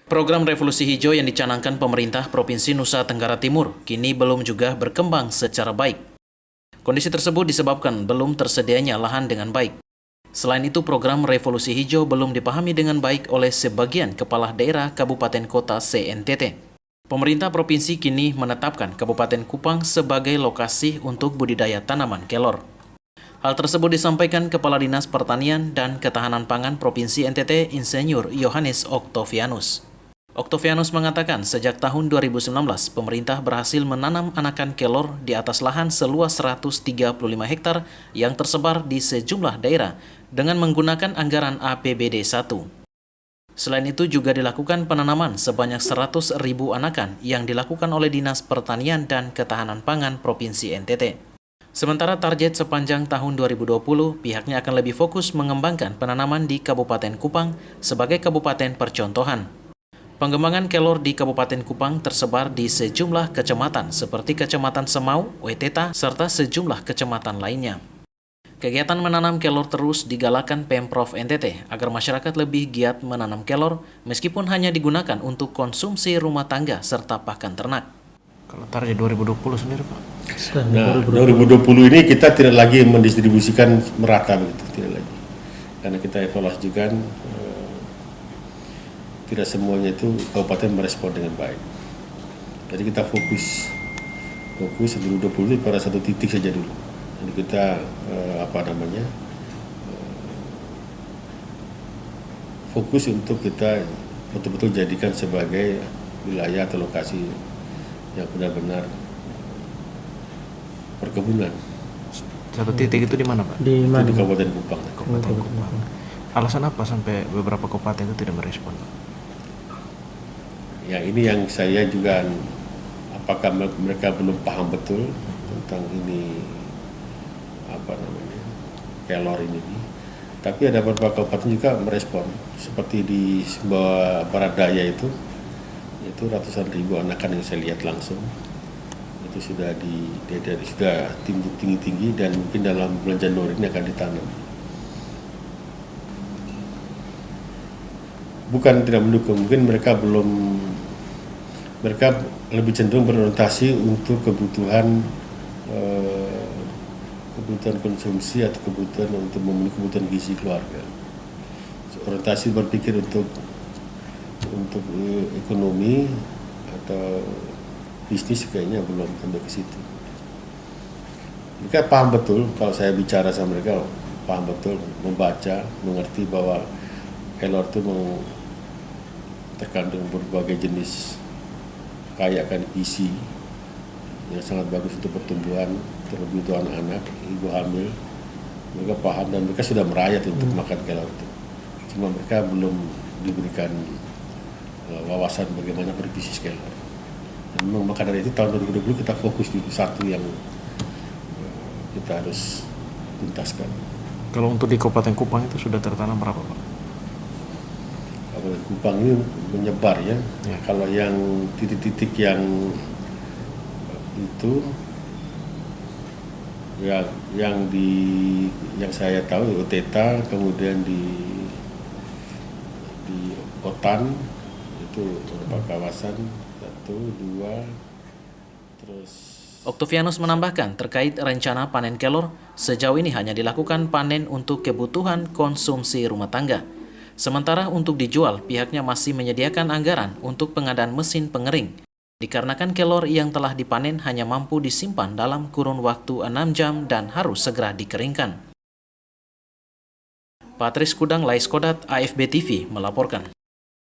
Program Revolusi Hijau yang dicanangkan pemerintah Provinsi Nusa Tenggara Timur kini belum juga berkembang secara baik. Kondisi tersebut disebabkan belum tersedianya lahan dengan baik. Selain itu, program Revolusi Hijau belum dipahami dengan baik oleh sebagian kepala daerah kabupaten kota se-NTT. Pemerintah provinsi kini menetapkan Kabupaten Kupang sebagai lokasi untuk budidaya tanaman kelor. Hal tersebut disampaikan Kepala Dinas Pertanian dan Ketahanan Pangan Provinsi NTT, Insinyur Yohanes Oktovianus. Oktovianus mengatakan sejak tahun 2019, pemerintah berhasil menanam anakan kelor di atas lahan seluas 135 hektar yang tersebar di sejumlah daerah dengan menggunakan anggaran APBD 1. Selain itu juga dilakukan penanaman sebanyak 100.000 anakan yang dilakukan oleh Dinas Pertanian dan Ketahanan Pangan Provinsi NTT. Sementara target sepanjang tahun 2020, pihaknya akan lebih fokus mengembangkan penanaman di Kabupaten Kupang sebagai kabupaten percontohan. Pengembangan kelor di Kabupaten Kupang tersebar di sejumlah kecamatan seperti Kecamatan Semau, Weteta, serta sejumlah kecamatan lainnya. Kegiatan menanam kelor terus digalakan Pemprov NTT agar masyarakat lebih giat menanam kelor meskipun hanya digunakan untuk konsumsi rumah tangga serta pakan ternak. Kalau target 2020 sendiri Pak? Nah, 2020 ini kita tidak lagi mendistribusikan merata begitu, tidak lagi. Karena kita evaluasi juga tidak semuanya itu kabupaten merespon dengan baik. Jadi kita fokus 2020 itu pada satu titik saja dulu. Jadi kita fokus untuk kita betul-betul jadikan sebagai wilayah atau lokasi yang benar-benar perkebunan. Satu titik itu di mana Pak? Di Kabupaten Kupang. Kabupaten Kupang. Alasan apa sampai beberapa kabupaten itu tidak merespon Pak? Ya ini yang saya juga, apakah mereka belum paham betul tentang ini kelor ini. Tapi ada beberapa kabupaten juga merespon, seperti di Sumbawa Barat Daya itu ratusan ribu anakan yang saya lihat langsung itu sudah sudah tumbuh tinggi dan mungkin dalam bulan Januari ini akan ditanam. Bukan tidak mendukung, mungkin mereka lebih cenderung berorientasi untuk kebutuhan konsumsi atau kebutuhan untuk memenuhi kebutuhan gizi keluarga. Orientasi berpikir untuk ekonomi atau bisnis kayaknya belum sampai ke situ. Mereka paham betul, kalau saya bicara sama mereka paham betul, membaca, mengerti bahwa kelor itu terkandung berbagai jenis kaya akan gizi yang sangat bagus untuk pertumbuhan, terlebih untuk anak-anak, ibu hamil. Mereka paham dan mereka sudah merayat untuk makan kelor itu. Cuma mereka belum diberikan wawasan bagaimana berbisnis kelor. Dan memang maka dari itu tahun 2020 kita fokus di satu yang kita harus tuntaskan. Kalau untuk di Kabupaten Kupang itu sudah tertanam berapa Pak? Kabupaten Kupang ini menyebar ya. Kalau yang titik-titik yang itu yang saya tahu di Weteta, kemudian di Otan itu beberapa kawasan 1, 2, terus. Oktovianus menambahkan terkait rencana panen kelor, sejauh ini hanya dilakukan panen untuk kebutuhan konsumsi rumah tangga. Sementara untuk dijual, pihaknya masih menyediakan anggaran untuk pengadaan mesin pengering. Dikarenakan kelor yang telah dipanen hanya mampu disimpan dalam kurun waktu 6 jam dan harus segera dikeringkan. Patris Kudang, Lais Kodat, AFB TV melaporkan.